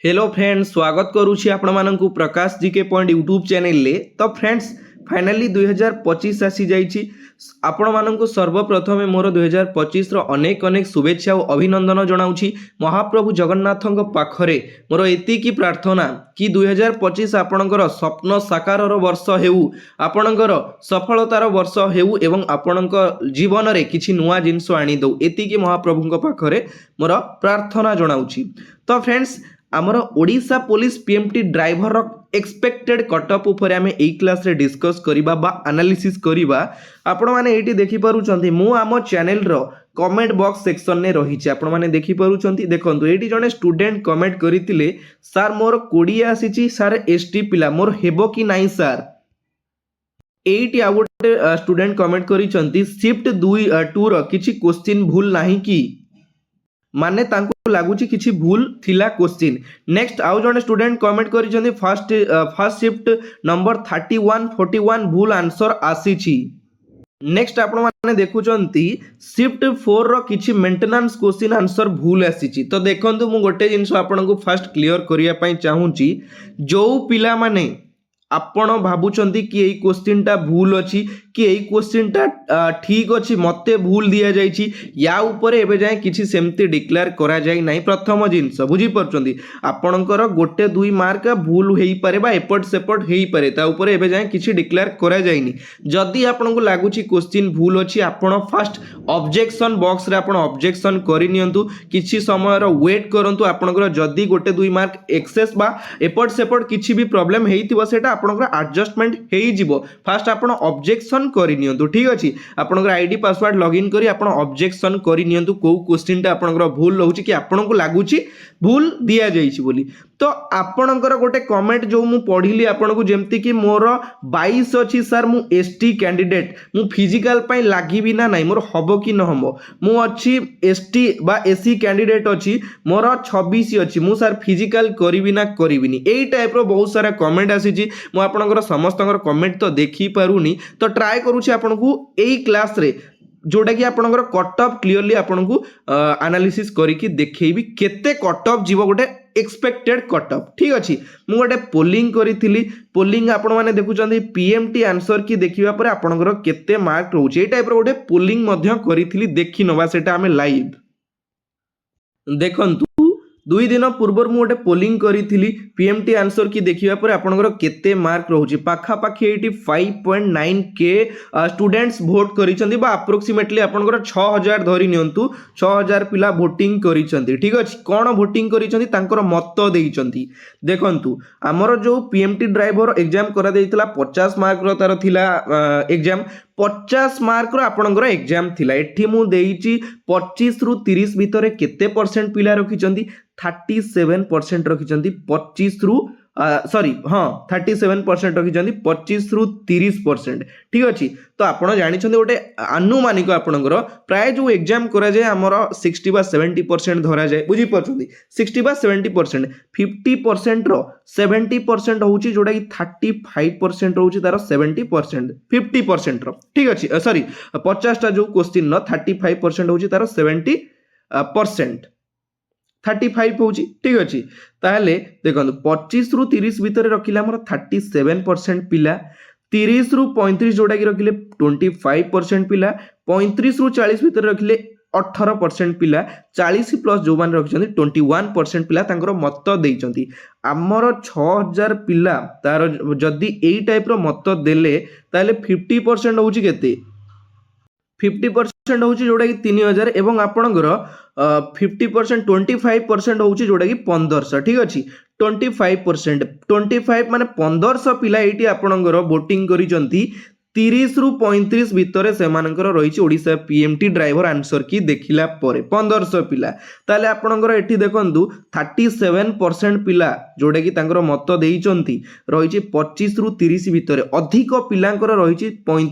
Hello friends स्वागत करुछि आपण माननकु प्रकाश GK point YouTube channel ले। तो फ्रेंड्स फाइनली 2025 आसी जाइछि। आपण माननकु सर्वप्रथमे मोर 2025 रो अनेक अनेक शुभेच्छा और अभिनंदन जनाउछि। महाप्रभु जगन्नाथଙ୍କ पाखरे मोर एतिकी प्रार्थना कि 2025 आपणकर स्वप्न साकार वर्ष हेउ, आपणकर सफलतार वर्ष हेउ एवं आपणक जीवन रे किछि नुआ जिंस आनी दउ, एतिकी महाप्रभुଙ୍କ पाखरे मोर प्रार्थना जनाउछि। तो फ्रेंड्स आमर Odisha police PMT driver expected cutoff उपर आम ए क्लास रे डिस्कस करिबा बा एनालिसिस करिबा। आपण माने एटी देखि पारुचंती मु आम चैनल रो कमेंट बॉक्स सेक्शन ने रहिछि। आपण माने देखि पारुचंती, देखंतु एटी जने स्टूडेंट कमेंट करितिले सर मोर 20 आसीछि सर एसटी पिला मोर हेबो कि नाही सर। एटी आ गोटे स्टूडेंट कमेंट करिचंती शिफ्ट 2 रो किछि क्वेश्चन भूल नाही कि माने तांको लागुची किछि भूल थिला क्वेश्चन। नेक्स्ट आउ जने स्टूडेंट कमेंट करिसंती फर्स्ट शिफ्ट नंबर 31 41 भूल आंसर आसीछि। नेक्स्ट आपण माने देखुचंती शिफ्ट 4 रो किछि मेंटेनेंस क्वेश्चन आंसर भूल आसीछि। तो देखंतु मु गोटे जिंस आपनकु फर्स्ट क्लियर करिया पई चाहूची, जो पिला माने आपण भाबुचंती कि एई क्वेश्चन टा भूल अछि कि एई क्वेश्चन टा ठीक अछि मते भूल दिया जाइछि, या ऊपरे एबे जाय किछि सेमति डिक्लेयर करा जाय नै। प्रथम जिंस बुझी परचंती आपणकर गोटे 2 मार्क भूल हेई पारे बा एपट सेपट हेई पारे, ता ऊपरे एबे जाय किछि डिक्लेयर करा जायनी। जदी आपनकु लागुछि क्वेश्चन भूल अछि आपण फर्स्ट ऑब्जेक्शन बॉक्स रे आपण ऑब्जेक्शन करि नियंतु, किछि समय रो वेट करंतु। आपनकर जदी गोटे 2 मार्क एक्सेस बा एपट सेपट किछि भी प्रॉब्लम हेइतिबो सेटा आपनकर एडजस्टमेंट हेई जिवो। फर्स्ट आपण ऑब्जेक्शन करि नियंतु, ठीक अछि। आपनकर आईडी पासवर्ड लॉगिन करी आपण ऑब्जेक्शन करि नियंतु को क्वेश्चन टा आपनकर भूल रहउछि कि आपनकु लागुछि भूल दिया जाइछि बोली। तो आपनकर गोटे कमेंट जो मु पढिली आपनकु जेमति कि मोर 22 अछि सर मु एसटी कैंडिडेट मु फिजिकल पई लागिबी ना नाही मोर हबो कि न हबो, मु अछि एसटी बा एसी कैंडिडेट अछि मोर 26 अछि मु सर फिजिकल करिबी ना करिबिनी। एई टाइप रो बहुत सारा कमेंट आसीछि। मु आपनकर समस्तकर कमेंट तो देखि पारुनी, तो ट्राई करूछि आपनकु एई क्लास रे जोटा कि आपनकर कट ऑफ क्लियरली आपनकु एनालिसिस करिकि देखैबी केते कट ऑफ जीव गोटे एक्सपेक्टेड कट ऑफ, ठीक अछि। मु गोटे पोलिंग करिथिली, पोलिंग आपण माने देखुचंदी पीएमटी आंसर की देखिबा पर आपनकर केते मार्क रहउछि। ए टाइप रो गोटे पोलिंग मध्य करिथिली, देखि नबा सेटा हमें लाइव देखंतु 2 दिन पूर्व मु गोटे पोलिंग करिथिली पीएमटी आंसर की देखिबा पर आपनकर केते मार्क रहउछि। पाखा पाखी 85.9 के स्टूडेंट्स वोट करिसंती बा अप्रोक्सीमेटली आपनकर 6000 धरि नियंतु 6000 पिला वोटिंग करिसंती, ठीक अछि। कोन वोटिंग करिसंती तांकर मत देइसंती। देखंतु हमर जो पीएमटी ड्राइवर एग्जाम करा देइतला 50 मार्क रो तार थिला एग्जाम 50 मार्क रो आपनकर एग्जाम थिला। एठी मु देइची 25 रु 30 भितरे केते परसेंट पिला रखिचंती 37% रखिचंती 25 रु सॉरी हाँ 37% रखिचंती 25 रु 30%, ठीक अछि। तो आपण जानिछंती गोटे आनुमानिक आपनकर प्राय जो एग्जाम करा जाय हमर 60 बा 70% धरा जाय, बुझी परछंती 60 बा 70% 50% रो 70% होउची जोटा कि 35% होउची तार 70% 50% रो, ठीक अछि। सॉरी 50 टा जो क्वेश्चन न 35% होउची तार 70% 35 होउची, ठीक अछि। ताहले देखंतु 25 रु 30 भितरे रखिला हमर 37% पिला, 30 रु 35 जोटा कि रखिले 25% पिला, 35 रु 40 भितरे रखिले 18% पिला, 40 प्लस जो मान रखिछंती 21% पिला तांकर मत देइछंती। हमर 6000 पिला तार जदी एई टाइप रो मत देले ताले 50% होउची केते 50% होउची जोटा कि 3000 एवं आपनकर 50% 25% होउची जोटा कि 1500, ठीक अछि। 25% माने 1500 पिला एटी आपनकर वोटिंग करिसंती 30 रु 35 भितरे से मानकर रहिछि ओडिसा पीएमटी ड्राइवर आंसर की देखिला परे 1500 पिला। ताले आपनकर एठी देखंतु 37% पिला जोडे कि तांकर मत देइचंती रहिछि 25 रु 30 भितरे, अधिक पिलांकर रहिछि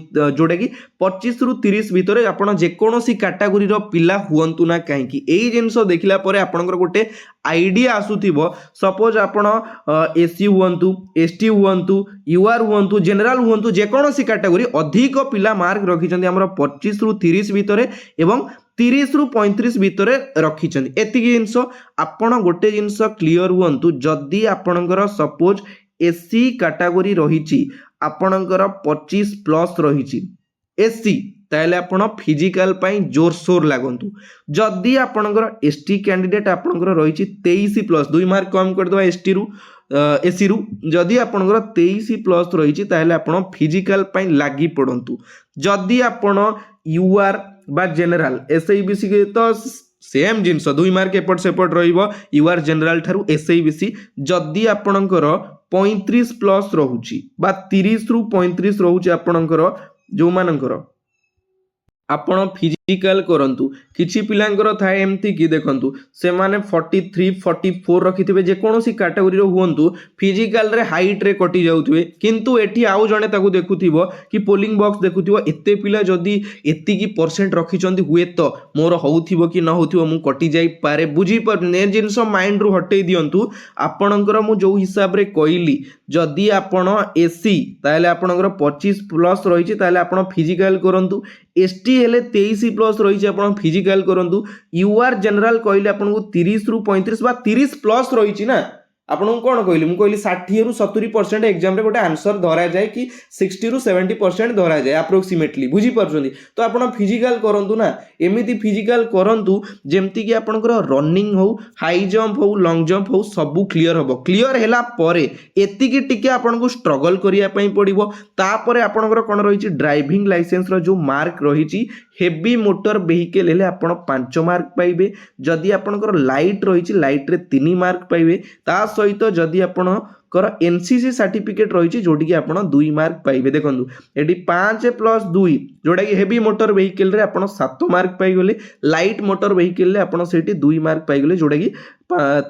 जोडे कि 25 रु 30 भितरे। आपण जे कोनोसी कैटेगरी रो पिला हुअंतु ना काहे कि एई जिंसो देखिला परे आपनकर गोटे आइडिया आसुथिबो। सपोज आपण एससी हुअंतु, एसटी हुअंतु, यूआर हुअंतु, जनरल हुअंतु, जे कोनोसी कैटेगरी अधिक पिला मार्क रखिचंती हमर 25 रु 30 भितरे एवं 30 रु 35 भितर रखिछन। एतिकी जिंस आपण गोटे जिंस क्लियर हुंतु जदि आपणकर सपोज एसी कैटेगरी रही आपणकर 25 प्लस रही एसी ताहले आपण फिजिकल पाई जोरसोर लागंतु। जदि आपणकर एसटी कैंडिडेट आपणकर रही 23 प्लस 2 मार्क कम कर दवा एसटी रु एसी रु जदि आपणकर 23 प्लस रही ताहले आपण फिजिकल पाई लागी पड़ंतु। जदि आपण यूआर बा जनरल एसआईबीसी के तो सेम जिनस 2 मार्क एपट सेपट रहिबो यूआर जनरल ठारू एसआईबीसी जदि आपणकर 35 प्लस रहुची बा 30 रु 35 रहुची आपणकर जो मानकर आपण फिजिकल करंतु। किछि पिलांकर थाए एमती कि देखंतु से माने 43 44 रखिथिबे जे कोनोसी कैटेगरी रो हुंतु फिजिकल रे हाइट रे कटि जाउथुबे किंतु एठी आउ जणे ताकू देखुथिबो कि पोलिंग बॉक्स देखुथिबो एते पिला जदी एति की परसेंट रखिचंती हुए तो मोर होउथिबो कि न होउथिबो मु कटि जाई पारे बुझी पर ने जिंस माइंड रो हटै दियंतु। आपणकर मु जो हिसाब रे कइली जदी आपण एसी ताले आपणकर 25 प्लस रहिछि ताले आपण फिजिकल करंतु। एसटी हेले 23 प्लस रही आप फिजिकल करूँ। यूआर जनरल कहले आपको 30 रु 35 बा 30 प्लस रही ना आपको कौन कहली मुझे 60 रु 70% एग्जाम रे गोटे आंसर धरा जाए कि 60 रु 70% धरा जाए अप्रोक्सीमेटली बुझी पार्टी। तो आप फिजिकल करूँ ना एमती फिजिकल करूँ जमती कि आपंकर रनिंग हो हाई जंप हो लॉन्ग जंप हो सबू क्लियर हम क्लियर है एतिकी टिके आपको स्ट्रगल करने पड़ो। तापर आपंकर कौन रही ड्राइविंग लाइसेंस रो जो मार्क रही हेवी मोटर वेहिकल हेले आपण 5 मार्क पाइबे। जदि आपणकर लाइट रही लाइट रे 3 मार्क पाइबे। ता सहित जदि आपणकर एनसीसी सर्टिफिकेट रही जोटी आप 2 मार्क पाइबे। देखंतु एटी 5 प्लस 2 जोटा कि हेवी मोटर वेहिकल रे आपण 7 मार्क पाइगले लाइट मोटर वेहिकल रे आपण सेठी 2 मार्क पाइगले जोटा कि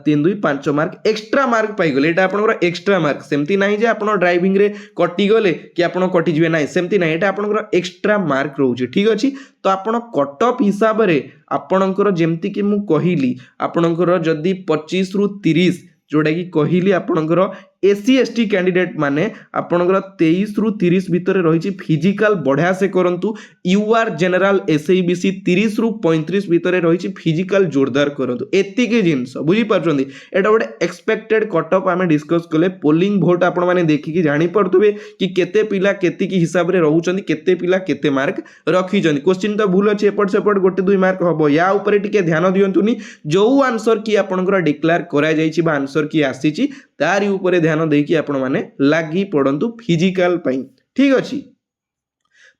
3 2 5 मार्क एक्स्ट्रा मार्क पाइगले। एटा आपणकर एक्स्ट्रा मार्क सेमती नाही जे आपण ड्राइविंग रे कटि गले कि आपण कटि जिवे नाही सेमती नाही एटा आपणकर एक्स्ट्रा मार्क रहउची। ठीक अछि तो आपण कट ऑफ हिसाब रे आपणकर जेमती कि मु कहिली आपणकर जदी 25 रु 30 जोटा कि कहली आपणकर एसी एसटी कैंडिडेट माने आपणकर 23 रु 30 भितर रही फिजिकल बढ़िया से करंतु। यूआर जनरल एसआईबीसी 30 रु 35 भितर रही फिजिकल जोरदार करंतु। एतिके जिंस बुझी पारछंती एटा गोटे एक्सपेक्टेड कट ऑफ आमे डिस्कस कले पोलिंग वोट आपण माने देखिकी जानि पड़तबे कि केते पिला केते की हिसाब रे रहउचंती केते पिला केते मार्क रखिचंती। क्वेश्चन तो भूल अछि एपट सेपट गोटे 2 मार्क हबो या ऊपर टिके ध्यान दियंतुनी जो आंसर की आपणकर डिक्लेयर करा जायछि बा आंसर की आसीछि तारी ऊपर ध्यान देकी आपण माने लागी पड़ंतु फिजिकल पाई। ठीक अछि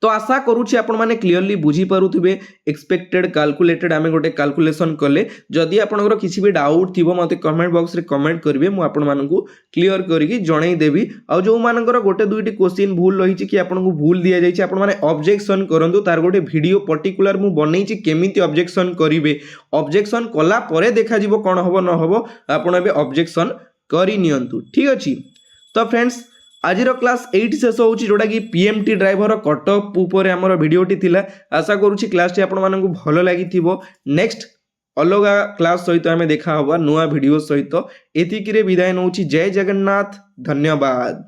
तो आशा करूछि आपण माने क्लियरली बुझी पारुथिबे एक्सपेक्टेड कैलकुलेटेड आमे गोटे कैलकुलेशन कले। जदि आपनकर किछि भी डाउट थिबो मते कमेंट बॉक्स रे कमेंट करिवे मु आपण मानकू क्लियर करिकि जणै देबी। आ जो मानकर गोटे दुईटी क्वेश्चन भूल रहिछि कि आपनकू भूल दिया जाइछि आपण माने ऑब्जेक्शन करंतु तार गोटे वीडियो पर्टिकुलर मु बनैछि केमिति ऑब्जेक्शन करिवे ऑब्जेक्शन कला परे देखा जिवो कोन हबो न हबो आपण एबे ऑब्जेक्शन करि नियंतु। ठीक अछि तो फ्रेंड्स आज क्लास 8 शेष होउची जोटा कि पीएमटी ड्राइवर कट ऑफ ऊपर हमर वीडियोटी थिला। आशा करूची क्लास टी आपण मानकू भलो लागिथिबो। नेक्स्ट अलगा क्लास सहित आमे देखा हबा नुवा वीडियो सहित। एतिकी रे विदाय नउची। जय जगन्नाथ धन्यवाद।